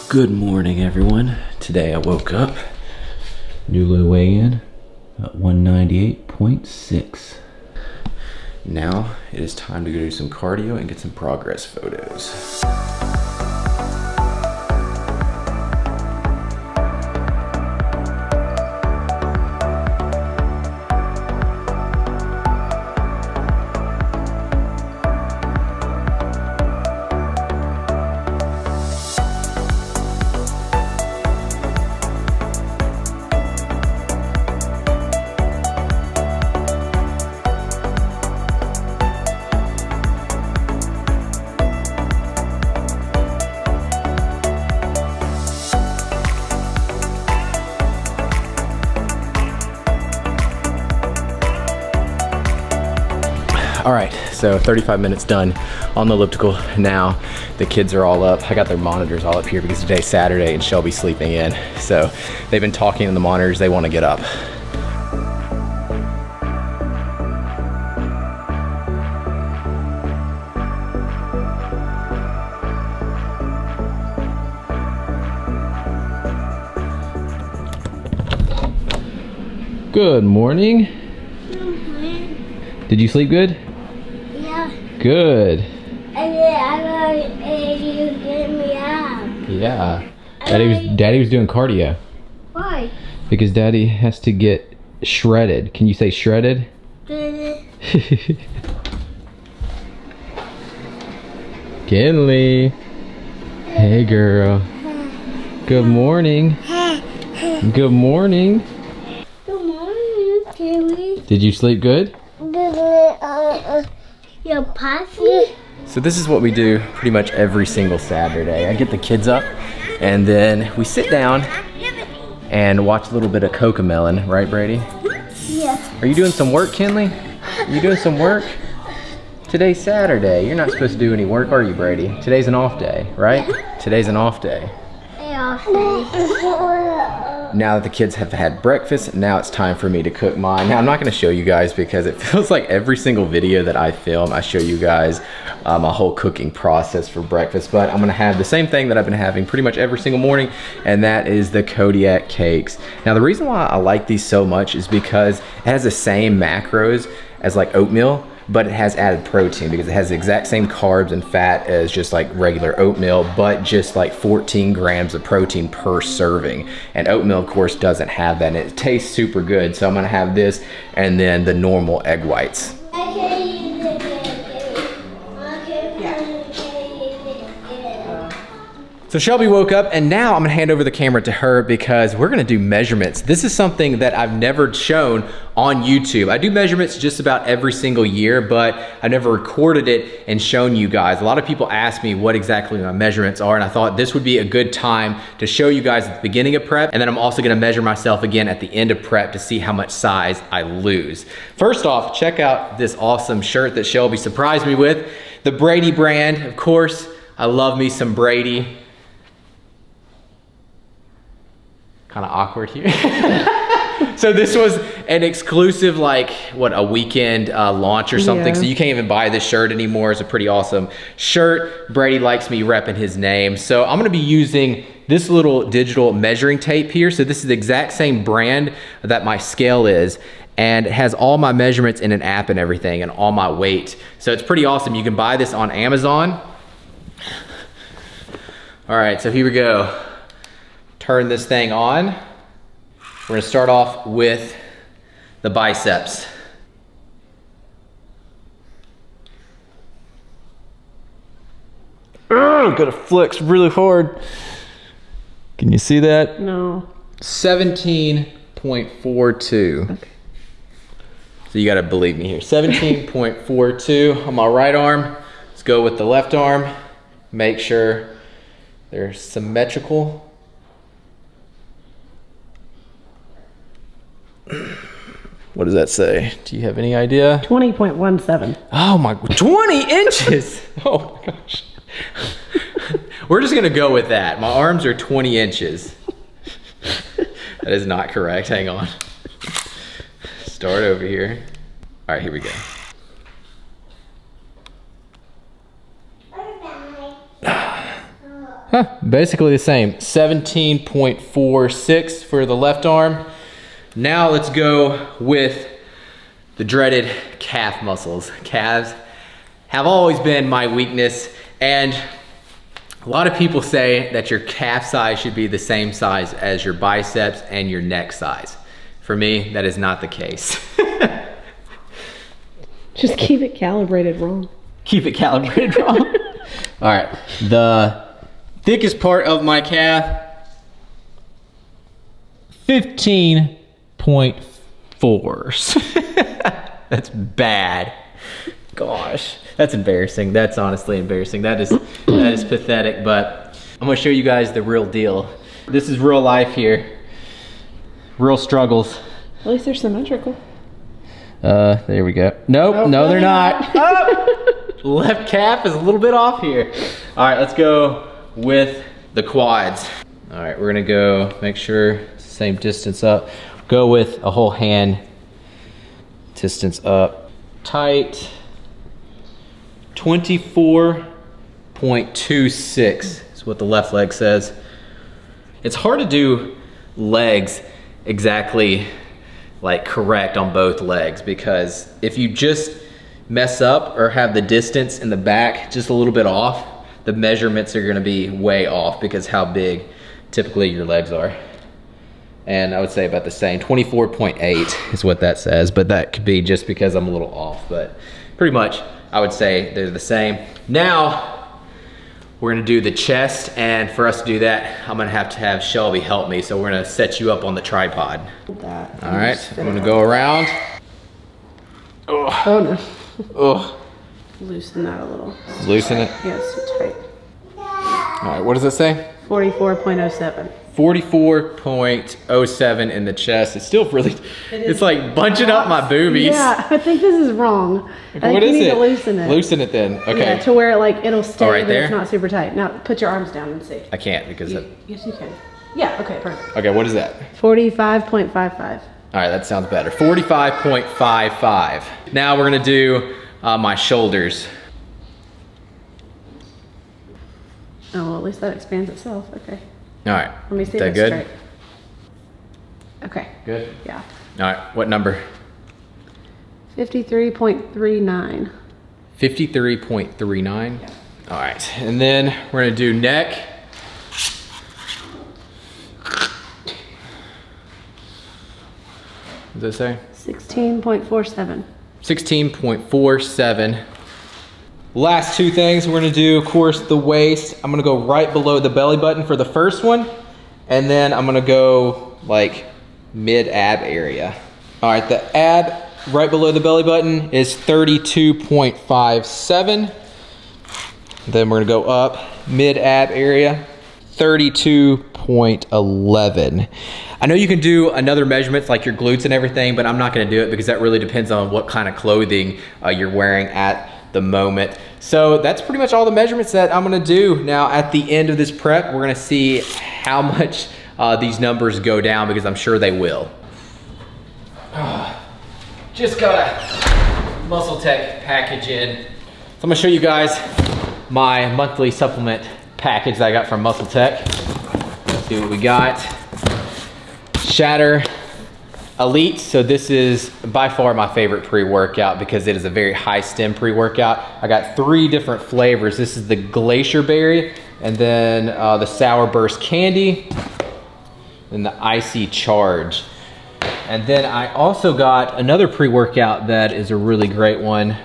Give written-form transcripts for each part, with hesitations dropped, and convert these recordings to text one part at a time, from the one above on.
Good morning, everyone. Today I woke up, new low weigh-in at 198.6. Now it is time to go do some cardio and get some progress photos. All right, so 35 minutes done on the elliptical. Now the kids are all up. I got their monitors all up here because today's Saturday and Shelby's sleeping in. So they've been talking in the monitors, they want to get up. Good morning. Did you sleep good? Yeah. Good. And you get me up. Yeah. Daddy was doing cardio. Why? Because Daddy has to get shredded. Can you say shredded? Kinley. Hey girl. Good morning. Good morning. Good morning, Kimmy. Did you sleep good? Your pussy? So this is what we do pretty much every single Saturday. I get the kids up and then we sit down and watch a little bit of Cocomelon, right Brady? Yeah. Are you doing some work, Kinley? Are you doing some work? Today's Saturday. You're not supposed to do any work, are you, Brady? Today's an off day, right? Today's an off day. Now that the kids have had breakfast, now it's time for me to cook mine. Now I'm not gonna show you guys because it feels like every single video that I film, I show you guys my whole cooking process for breakfast, but I'm gonna have the same thing that I've been having pretty much every single morning, and that is the Kodiak cakes. Now the reason why I like these so much is because it has the same macros as like oatmeal, but it has added protein because it has the exact same carbs and fat as just like regular oatmeal, but just like 14 grams of protein per serving. And oatmeal, of course, doesn't have that, and it tastes super good. So I'm gonna have this and then the normal egg whites. So Shelby woke up and now I'm gonna hand over the camera to her because we're gonna do measurements. This is something that I've never shown on YouTube. I do measurements just about every single year, but I never recorded it and shown you guys. A lot of people ask me what exactly my measurements are, and I thought this would be a good time to show you guys at the beginning of prep, and then I'm also gonna measure myself again at the end of prep to see how much size I lose. First off, check out this awesome shirt that Shelby surprised me with. The Brady brand, of course. I love me some Brady. Kind of awkward here. So this was an exclusive, like, what, a weekend launch or something. Yeah. So you can't even buy this shirt anymore. It's a pretty awesome shirt. Brady likes me repping his name. So I'm gonna be using this little digital measuring tape here. So this is the exact same brand that my scale is, and it has all my measurements in an app and everything and all my weight. So it's pretty awesome. You can buy this on Amazon. All right, so here we go. Turn this thing on. We're gonna start off with the biceps. Gotta flex really hard. Can you see that? No. 17.42. Okay. So you gotta believe me here. 17.42 on my right arm. Let's go with the left arm. Make sure they're symmetrical. What does that say? Do you have any idea? 20.17. Oh my, 20 inches! Oh my gosh. We're just gonna go with that. My arms are 20 inches. That is not correct, hang on. Start over here. All right, here we go. Basically the same. 17.46 for the left arm. Now let's go with the dreaded calf muscles. Calves have always been my weakness, and a lot of people say that your calf size should be the same size as your biceps and your neck size. For me, that is not the case. Just keep it calibrated wrong. Keep it calibrated wrong. All right, the thickest part of my calf, 15.4. That's bad. Gosh, that's embarrassing. That's honestly embarrassing. That is pathetic, but I'm gonna show you guys the real deal. This is real life here. Real struggles. At least they're symmetrical. There we go. Nope, no they're not. Oh! Left calf is a little bit off here. All right, let's go with the quads. All right, we're gonna go make sure it's the same distance up. Go with a whole hand distance up. Tight. 24.26 is what the left leg says. It's hard to do legs exactly like correct on both legs, because if you just mess up or have the distance in the back just a little bit off, the measurements are gonna be way off because how big typically your legs are. And I would say about the same, 24.8 is what that says, but that could be just because I'm a little off, but pretty much I would say they're the same. Now, we're gonna do the chest, and for us to do that, I'm gonna have to have Shelby help me, so we're gonna set you up on the tripod. All right, I'm gonna go around. Oh no. Oh. Loosen that a little. Loosen it? Yes, tight. All right, what does it say? 44.07. 44.07 in the chest. It's still really, it's like bunching up my boobies. Yeah, I think this is wrong. I think you need to loosen it. Loosen it then, okay. Yeah, to where like it'll stay, right but there? it's not super tight. Now put your arms down and see. I can't because of... Yes, you can. Yeah, okay, perfect. Okay, what is that? 45.55. All right, that sounds better. 45.55. Now we're gonna do my shoulders. Oh, well, at least that expands itself. Okay. All right. Let me see Is that this good? straight. Okay. Good? Yeah. All right, what number? 53.39. 53.39. Yeah. All right, and then we're gonna do neck. What does that say? 16.47. 16.47. Last two things we're gonna do, of course, the waist. I'm gonna go right below the belly button for the first one, and then I'm gonna go like mid-ab area. All right, the ab right below the belly button is 32.57. Then we're gonna go up mid-ab area, 32.11. I know you can do another measurements like your glutes and everything, but I'm not gonna do it because that really depends on what kind of clothing you're wearing at the moment. So that's pretty much all the measurements that I'm gonna do. Now at the end of this prep, we're gonna see how much these numbers go down, because I'm sure they will. Just got a Nitrotech package in. So I'm gonna show you guys my monthly supplement package that I got from Nitrotech. Let's see what we got. Shatter Elite. So this is by far my favorite pre-workout because it is a very high stem pre-workout. I got 3 different flavors. This is the Glacier Berry, and then the Sour Burst Candy, and the Icy Charge. And then I also got another pre-workout that is a really great one,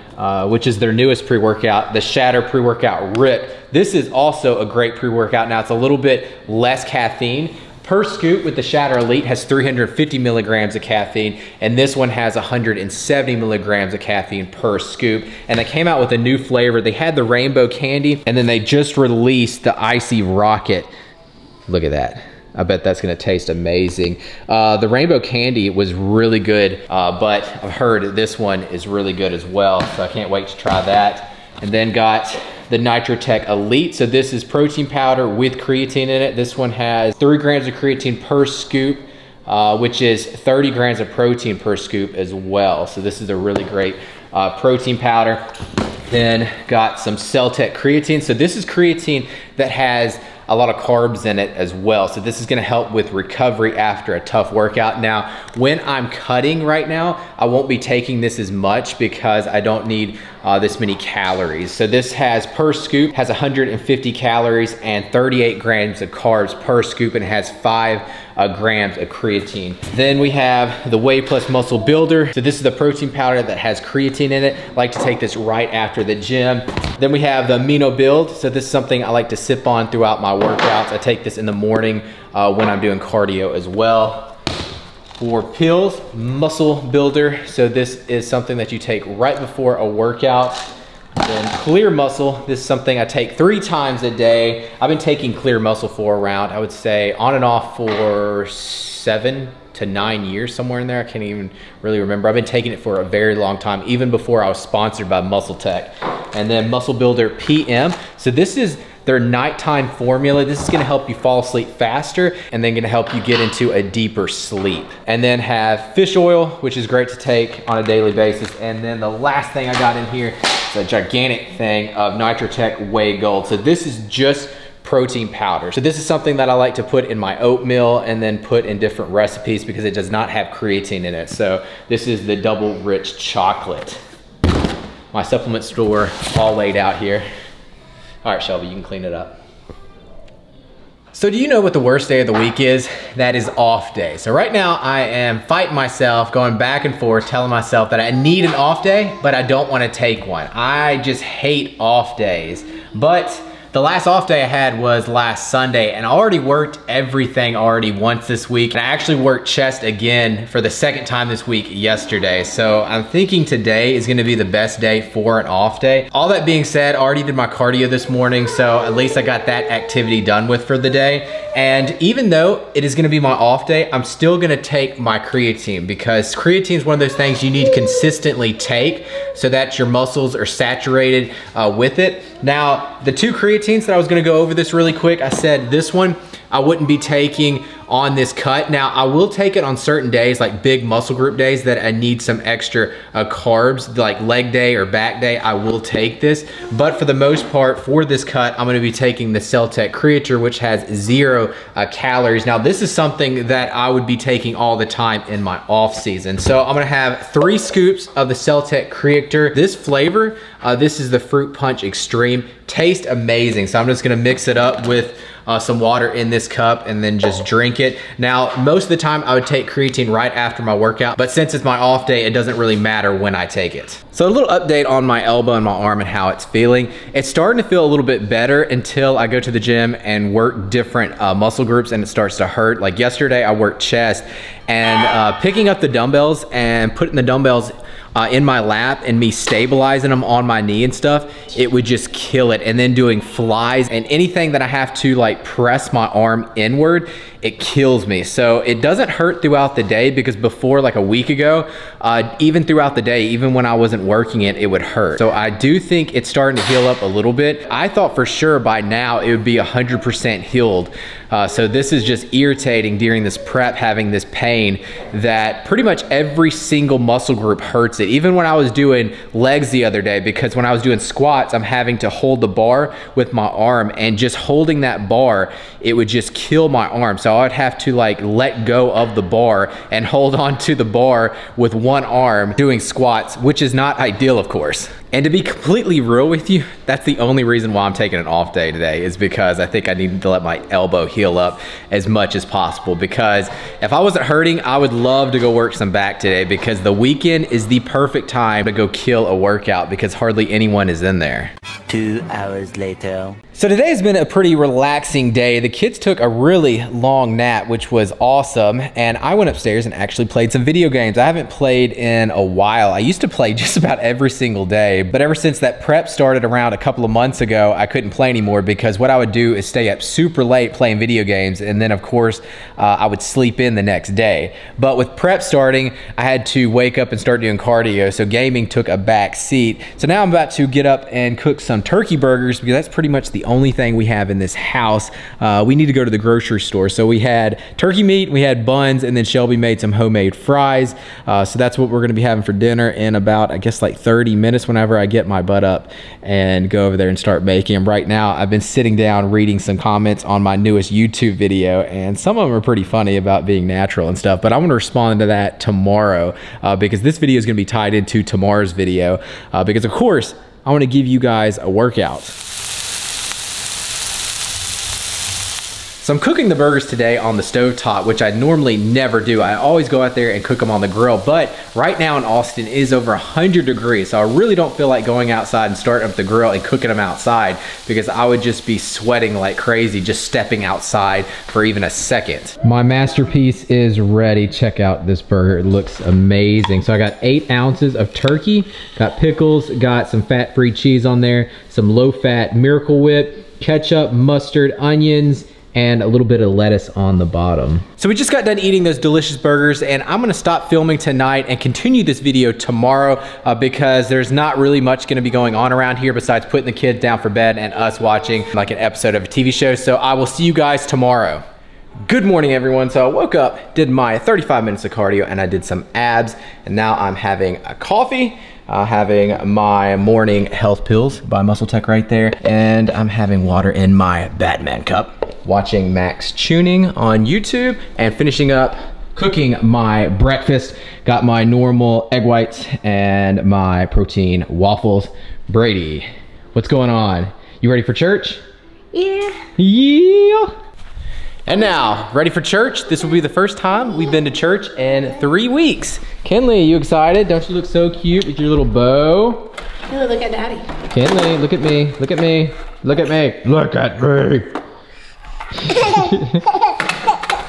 which is their newest pre-workout, the Shatter Pre-Workout Rip. This is also a great pre-workout. Now it's a little bit less caffeine. Per scoop with the Shatter Elite has 350 milligrams of caffeine, and this one has 170 milligrams of caffeine per scoop. And they came out with a new flavor. They had the Rainbow Candy, and then they just released the Icy Rocket. Look at that. I bet that's gonna taste amazing. The Rainbow Candy was really good, but I've heard this one is really good as well, so I can't wait to try that. And then got the Nitrotech Elite. So this is protein powder with creatine in it. This one has 3 grams of creatine per scoop, which is 30 grams of protein per scoop as well. So this is a really great protein powder. Then got some Cell-Tech creatine. So this is creatine that has a lot of carbs in it as well. So this is gonna help with recovery after a tough workout. Now, when I'm cutting right now, I won't be taking this as much because I don't need this many calories. So this has, per scoop, has 150 calories and 38 grams of carbs per scoop, and it has 5 grams of creatine. Then we have the Whey Plus Muscle Builder. So this is the protein powder that has creatine in it. I like to take this right after the gym. Then we have the Amino Build. So this is something I like to sip on throughout my workouts. I take this in the morning when I'm doing cardio as well. For pills, Muscle Builder. So this is something that you take right before a workout. Then Clear Muscle, this is something I take 3 times a day. I've been taking Clear Muscle for around, I would say, on and off for 7 to 9 years, somewhere in there. I can't even really remember. I've been taking it for a very long time, even before I was sponsored by Nitrotech. And then Muscle Builder PM. So this is their nighttime formula. This is gonna help you fall asleep faster and then gonna help you get into a deeper sleep. And then have fish oil, which is great to take on a daily basis. And then the last thing I got in here is a gigantic thing of Nitrotech Whey Gold. So this is just protein powder. So this is something that I like to put in my oatmeal and then put in different recipes because it does not have creatine in it. So this is the double rich chocolate. My supplement store all laid out here. All right, Shelby, you can clean it up. So do you know what the worst day of the week is? That is off day. So right now I am fighting myself, going back and forth, telling myself that I need an off day, but I don't want to take one. I just hate off days. But the last off day I had was last Sunday, and I already worked everything once this week. And I actually worked chest again for the 2nd time this week yesterday. So I'm thinking today is gonna be the best day for an off day. All that being said, I already did my cardio this morning, so at least I got that activity done with for the day. And even though it is gonna be my off day, I'm still gonna take my creatine because creatine is one of those things you need to consistently take so that your muscles are saturated with it. Now, the 2 creatines that I was gonna go over this really quick, I said this one I wouldn't be taking on this cut. Now, I will take it on certain days, like big muscle group days that I need some extra carbs, like leg day or back day, I will take this. But for the most part, for this cut, I'm gonna be taking the Celtec Creator, which has 0 calories. Now, this is something that I would be taking all the time in my off season. So I'm gonna have 3 scoops of the Celtec Creator. This flavor, this is the Fruit Punch Extreme. Tastes amazing. So I'm just gonna mix it up with some water in this cup and then just drink it. Now, most of the time I would take creatine right after my workout, but since it's my off day, it doesn't really matter when I take it. So a little update on my elbow and my arm and how it's feeling. It's starting to feel a little bit better until I go to the gym and work different muscle groups and it starts to hurt. Like yesterday I worked chest, and picking up the dumbbells and putting the dumbbells in my lap and me stabilizing them on my knee and stuff, it would just kill it. And then doing flies and anything that I have to like press my arm inward, it kills me. So it doesn't hurt throughout the day, because before, like a week ago, even throughout the day, even when I wasn't working it, it would hurt. So I do think it's starting to heal up a little bit. I thought for sure by now it would be 100% healed. So this is just irritating during this prep, having this pain that pretty much every single muscle group hurts it. Even when I was doing legs the other day, because when I was doing squats, I'm having to hold the bar with my arm, and just holding that bar, it would just kill my arm. So I would have to like let go of the bar and hold on to the bar with one arm doing squats, which is not ideal, of course. And to be completely real with you, that's the only reason why I'm taking an off day today, is because I think I need to let my elbow heal up as much as possible. Because if I wasn't hurting, I would love to go work some back today, because the weekend is the perfect time to go kill a workout because hardly anyone is in there. 2 hours later. So today has been a pretty relaxing day. The kids took a really long nap, which was awesome. And I went upstairs and actually played some video games. I haven't played in a while. I used to play just about every single day, but ever since that prep started around a couple of months ago, I couldn't play anymore, because what I would do is stay up super late playing video games. And then of course, I would sleep in the next day. But with prep starting, I had to wake up and start doing cardio. So gaming took a back seat. So now I'm about to get up and cook some turkey burgers, because that's pretty much the the only thing we have in this house. We need to go to the grocery store. So we had turkey meat, we had buns, and then Shelby made some homemade fries. So that's what we're gonna be having for dinner in about, I guess, like 30 minutes whenever I get my butt up and go over there and start making them. Right now, I've been sitting down reading some comments on my newest YouTube video, and some of them are pretty funny about being natural and stuff, but I'm gonna respond to that tomorrow because this video is gonna be tied into tomorrow's video because of course, I wanna give you guys a workout. So I'm cooking the burgers today on the stovetop, which I normally never do. I always go out there and cook them on the grill, but right now in Austin it is over 100 degrees, so I really don't feel like going outside and starting up the grill and cooking them outside because I would just be sweating like crazy just stepping outside for even a second. My masterpiece is ready. Check out this burger, it looks amazing. So I got 8 ounces of turkey, got pickles, got some fat-free cheese on there, some low-fat Miracle Whip, ketchup, mustard, onions, and a little bit of lettuce on the bottom. So we just got done eating those delicious burgers, and I'm gonna stop filming tonight and continue this video tomorrow because there's not really much gonna be going on around here besides putting the kids down for bed and us watching like an episode of a TV show. So I will see you guys tomorrow. Good morning, everyone. So I woke up, did my 35 minutes of cardio, and I did some abs, and now I'm having a coffee, having my morning health pills by Nitrotech right there, and I'm having water in my Batman cup, watching Max Tuning on YouTube, and finishing up cooking my breakfast. Got my normal egg whites and my protein waffles. Brady, what's going on? You ready for church? Yeah. Yeah. And now, ready for church? This will be the first time we've been to church in 3 weeks. Kinley, you excited? Don't you look so cute with your little bow? Oh, look at Daddy. Kinley, look at me, look at me, look at me, look at me.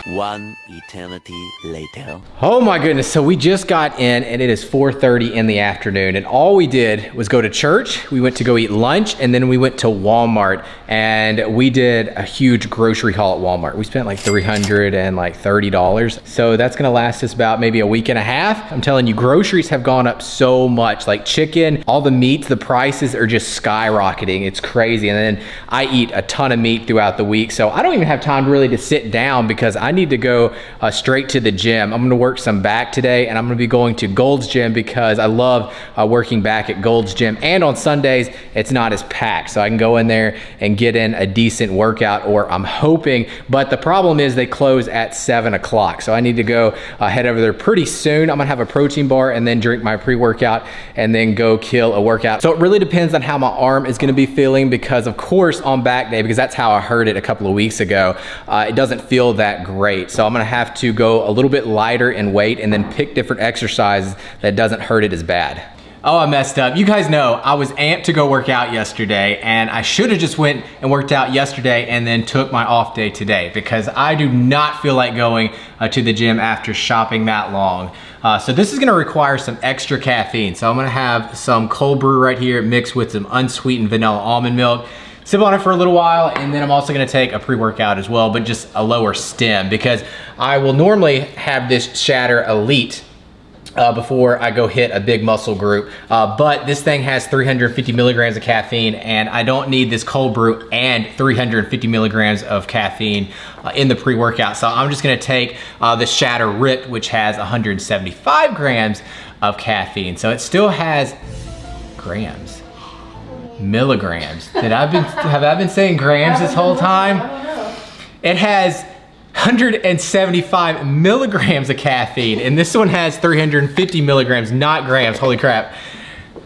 One eternity later. Oh my goodness, so we just got in and it is 4:30 in the afternoon, and all we did was go to church, we went to go eat lunch, and then we went to Walmart and we did a huge grocery haul at Walmart. We spent like $330. So that's gonna last us about maybe a week and a half. I'm telling you, groceries have gone up so much, like chicken, all the meats, the prices are just skyrocketing. It's crazy. And then I eat a ton of meat throughout the week, so I don't even have time really to sit down because I need to go straight to the gym. I'm gonna work some back today, and I'm gonna be going to Gold's Gym because I love working back at Gold's Gym, and on Sundays it's not as packed, so I can go in there and get in a decent workout, or I'm hoping, but the problem is they close at 7 o'clock, so I need to go head over there pretty soon. I'm gonna have a protein bar and then drink my pre-workout and then go kill a workout. So it really depends on how my arm is gonna be feeling because of course on back day, because that's how I heard it a couple of weeks ago, it doesn't feel that great. So I'm gonna have to go a little bit lighter in weight and then pick different exercises that doesn't hurt it as bad. Oh, I messed up. You guys know I was amped to go work out yesterday, and I should have just went and worked out yesterday and then took my off day today because I do not feel like going to the gym after shopping that long. So this is gonna require some extra caffeine. So I'm gonna have some cold brew right here mixed with some unsweetened vanilla almond milk. Sip on it for a little while, and then I'm also gonna take a pre-workout as well, but just a lower stem because I will normally have this Shatter Elite before I go hit a big muscle group. But this thing has 350 milligrams of caffeine, and I don't need this cold brew and 350 milligrams of caffeine in the pre-workout. So I'm just gonna take the Shatter Rip, which has 175 grams of caffeine. So it still has grams. Milligrams. Have I been saying grams this whole time? I don't know. It has 175 milligrams of caffeine, and this one has 350 milligrams, not grams. Holy crap.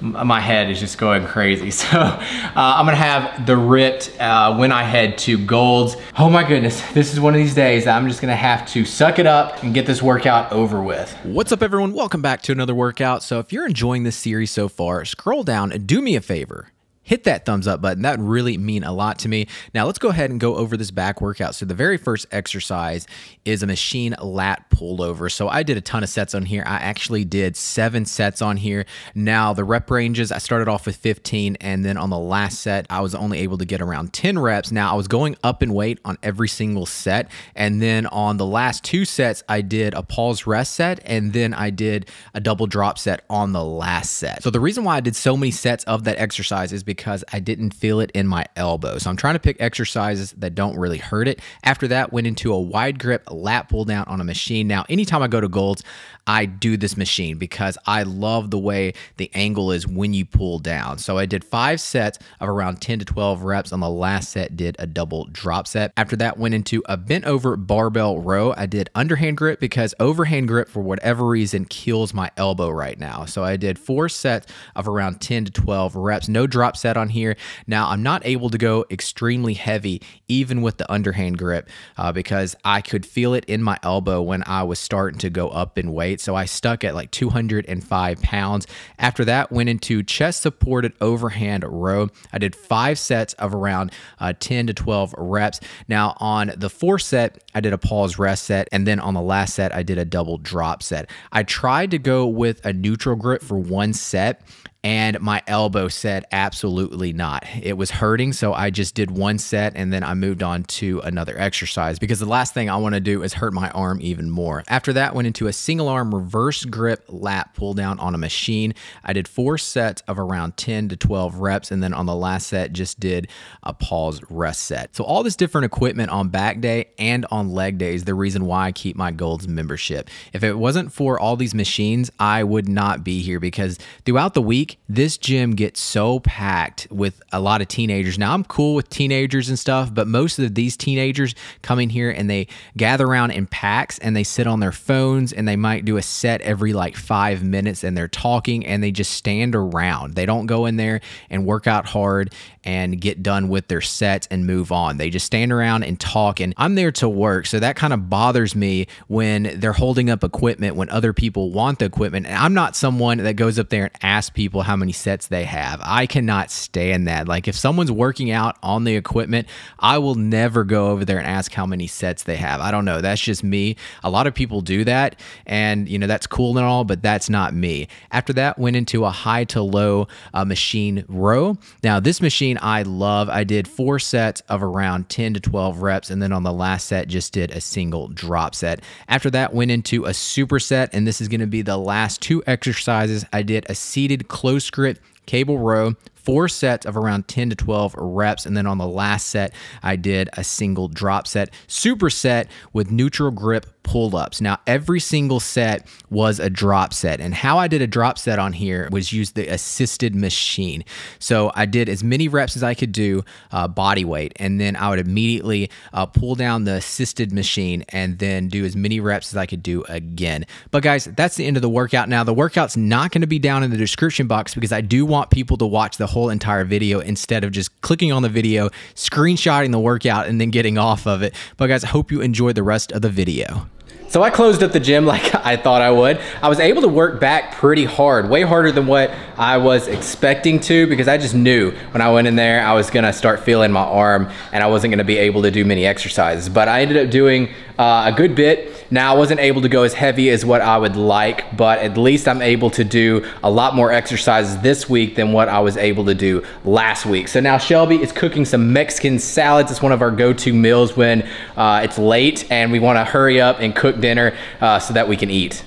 My head is just going crazy. So I'm gonna have the Ripped when I head to Gold's. Oh my goodness, this is one of these days I'm just gonna have to suck it up and get this workout over with. What's up everyone, welcome back to another workout. So if you're enjoying this series so far, scroll down and do me a favor. Hit that thumbs up button. That would really mean a lot to me. Now let's go ahead and go over this back workout. So the very first exercise is a machine lat pullover. So I did a ton of sets on here. I actually did 7 sets on here. Now the rep ranges, I started off with 15, and then on the last set, I was only able to get around 10 reps. Now I was going up in weight on every single set. And then on the last 2 sets, I did a pause rest set, and then I did a double drop set on the last set. So the reason why I did so many sets of that exercise is because because I didn't feel it in my elbow. So I'm trying to pick exercises that don't really hurt it. After that, went into a wide grip lat pull down on a machine. Now, anytime I go to Gold's, I do this machine because I love the way the angle is when you pull down. So I did 5 sets of around 10 to 12 reps. On the last set, did a double drop set. After that, went into a bent over barbell row. I did underhand grip because overhand grip, for whatever reason, kills my elbow right now. So I did 4 sets of around 10 to 12 reps. No drop set on here. Now, I'm not able to go extremely heavy, even with the underhand grip, because I could feel it in my elbow when I was starting to go up in weight. So I stuck at like 205 pounds. After that, went into chest supported overhand row. I did 5 sets of around 10 to 12 reps. Now, on the 4th set, I did a pause rest set. And then on the last set, I did a double drop set. I tried to go with a neutral grip for 1 set, and my elbow said absolutely not. It was hurting, so I just did 1 set and then I moved on to another exercise because the last thing I want to do is hurt my arm even more. After that, went into a single arm reverse grip lat pull down on a machine. I did 4 sets of around 10 to 12 reps, and then on the last set just did a pause rest set. So all this different equipment on back day and on leg day is the reason why I keep my Gold's membership. If it wasn't for all these machines, I would not be here because throughout the week, this gym gets so packed with a lot of teenagers. Now, I'm cool with teenagers and stuff, but most of these teenagers come in here and they gather around in packs and they sit on their phones and they might do a set every like 5 minutes and they're talking and they just stand around. They don't go in there and work out hard and get done with their sets and move on. They just stand around and talk, and I'm there to work. So that kind of bothers me when they're holding up equipment when other people want the equipment. And I'm not someone that goes up there and asks people how many sets they have. I cannot stand that. Like if someone's working out on the equipment, I will never go over there and ask how many sets they have. I don't know. That's just me. A lot of people do that, and you know, that's cool and all, but that's not me. After that, went into a high to low machine row. Now this machine I love. I did 4 sets of around 10 to 12 reps, and then on the last set just did a single drop set. After that, went into a superset, and this is going to be the last 2 exercises. I did a seated close grip cable row, 4 sets of around 10 to 12 reps, and then on the last set, I did a single drop set, superset with neutral grip pull-ups. Now, every single set was a drop set, and how I did a drop set on here was use the assisted machine. So I did as many reps as I could do body weight, and then I would immediately pull down the assisted machine and then do as many reps as I could do again. But guys, that's the end of the workout. Now, the workout's not going to be down in the description box because I do want people to watch the whole entire video instead of just clicking on the video, screenshotting the workout, and then getting off of it. But guys, I hope you enjoyed the rest of the video. So I closed up the gym like I thought I would. I was able to work back pretty hard, way harder than what I was expecting to, because I just knew when I went in there, I was gonna start feeling my arm and I wasn't gonna be able to do many exercises. But I ended up doing a good bit. Now, I wasn't able to go as heavy as what I would like, but at least I'm able to do a lot more exercises this week than what I was able to do last week. So now Shelby is cooking some Mexican salads. It's one of our go-to meals when it's late and we wanna hurry up and cook dinner so that we can eat.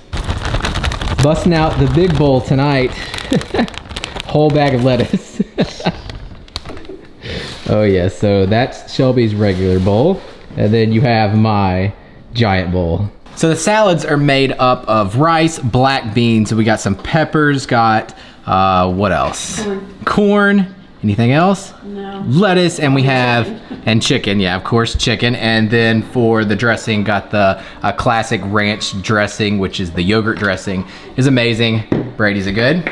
Busting out the big bowl tonight. Whole bag of lettuce. Oh yeah, so that's Shelby's regular bowl. And then you have my giant bowl. So the salads are made up of rice, black beans. So we got some peppers, got what else? Corn. Anything else? No. Lettuce, and we have, and chicken, yeah, of course, chicken. And then for the dressing, got the classic ranch dressing, which is the yogurt dressing. It's amazing. Brady's it good?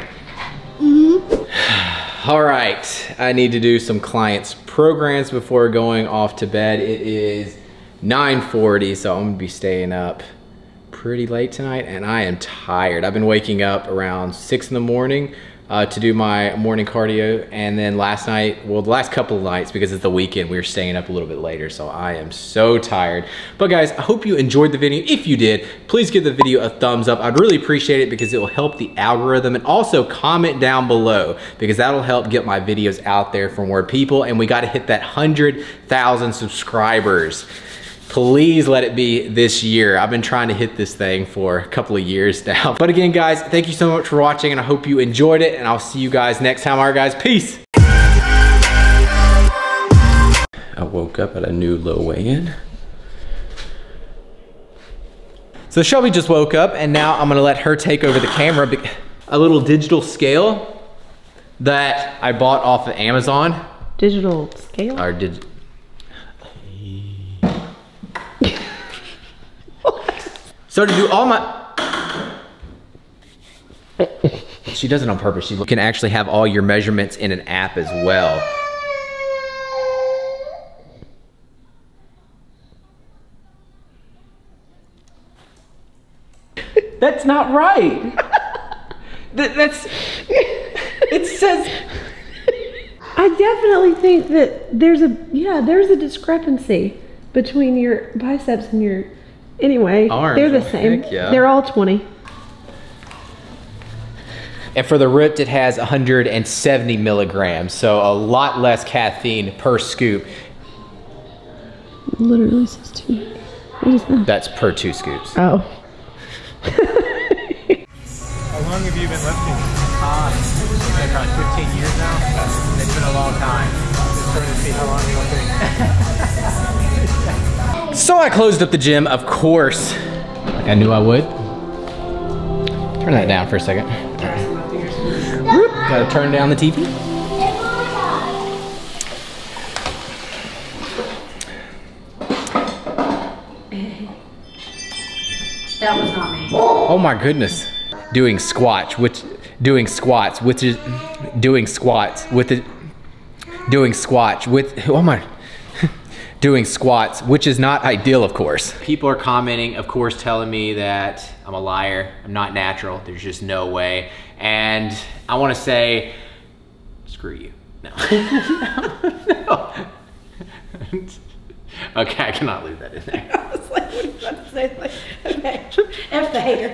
Mm-hmm. All right, I need to do some clients' programs before going off to bed. It is 9:40, so I'm gonna be staying up pretty late tonight, and I am tired. I've been waking up around 6 in the morning to do my morning cardio, and then last night, well, the last couple of nights, because it's the weekend, we were staying up a little bit later, so I am so tired. But guys, I hope you enjoyed the video. If you did, please give the video a thumbs up. I'd really appreciate it because it will help the algorithm, and also comment down below because that'll help get my videos out there for more people, and we gotta hit that 100,000 subscribers. Please let it be this year. I've been trying to hit this thing for a couple of years now. But again, guys, thank you so much for watching, and I hope you enjoyed it, and I'll see you guys next time. All right, guys, peace. woke up at a new low weigh-in. So Shelby just woke up and now I'm gonna let her take over the camera. A little digital scale that I bought off of Amazon. Digital scale? Or So to do all my... She does it on purpose. You can actually have all your measurements in an app as well. That's not right. That's... It says... I definitely think that there's a discrepancy between your biceps and your... Anyway, arms, they're the same. Heck yeah. They're all 20. And for the ripped, it has 170 milligrams, so a lot less caffeine per scoop. It literally says 2. What is that? That's per 2 scoops. Oh. How long have you been lifting? It's been around 15 years now. It's been a long time. Just trying to see how long it'll take. So I closed up the gym, of course, like I knew I would. Turn that down for a second. Whoop, gotta turn down the TV. That was not me. Oh my goodness. Doing squats, which is doing squats with doing squats, which is not ideal, of course. People are commenting, of course, telling me that I'm a liar, I'm not natural, there's just no way. And I wanna say, screw you, no. No. Okay, I cannot leave that in there. I was like, what are you about to say? Like, okay, F the hater.